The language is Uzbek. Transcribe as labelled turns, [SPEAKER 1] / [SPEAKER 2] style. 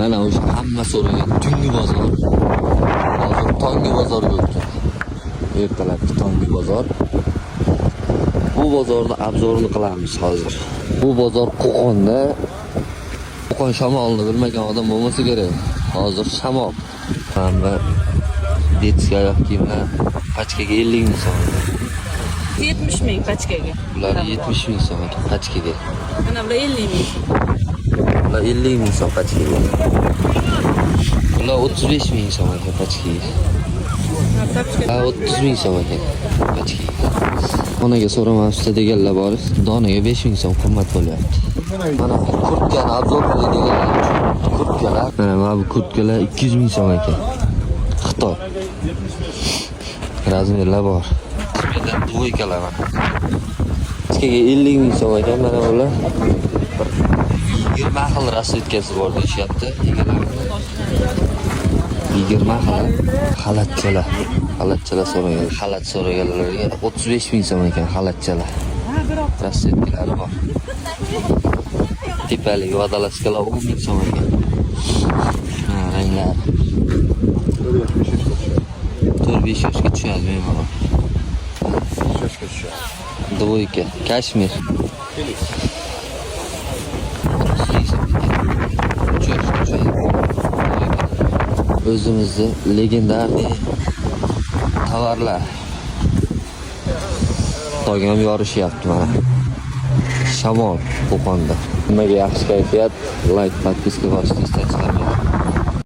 [SPEAKER 1] Mana o'sha hamma so'ragan tungi bozor. Hozir tonggi bozorga o'tdik. Ertalabki tonggi bozor. Bu bozorda obzorini qilamiz hozir. Bu bozor Qo'qonda. Qo'qon shamolini bilmagan odam bo'lmasa kerak. Hozir shamol. Hamma detskiy oyoq kiyimlar pachkaga 50 ming so'm.
[SPEAKER 2] 70 ming pachkaga.
[SPEAKER 1] Bular 70 ming so'm pachkaga.
[SPEAKER 2] Mana bular 50 ming.
[SPEAKER 1] Bular 50 ming so'm pachkaga. Bular 35 ming so'm pachkaga. Ha, 30 ming so'm ekan pachkaga. Onaga so'ramabsiz deganlar bor. Donaga 5 ming so'm qimmat bo'lyapti. Mana bu kurtkani obzor qiladigan kurtkalar. Mana bu kurtkalar 200 ming so'm ekan. Xitoy. Razmerlar bor. Dvoykalar mana. Pachkaga 50 ming so'm ekan mana bular. 20 xil rasvetkasi bor deyapti. 20 xil xalatchalar. Xalatchalar so'ragan. Xalat so'raganlarga 35 ming so'm ekan xalatchalar. Rasvetkalar bor. Tepalik vodolaskalar 10 ming so'm ekan. Ranglar. 4-5 yoshga tushadi bemalol. 5 yoshga tushadi. Dvoyka, Kashmir. O'zimizni legendarniy tovarlar. Xitoyga ham yorishyapti mana. Shamol Qo'qonda. Nimaga yaxshi kayfiyat? Like, podpiska bosishni istasizlar.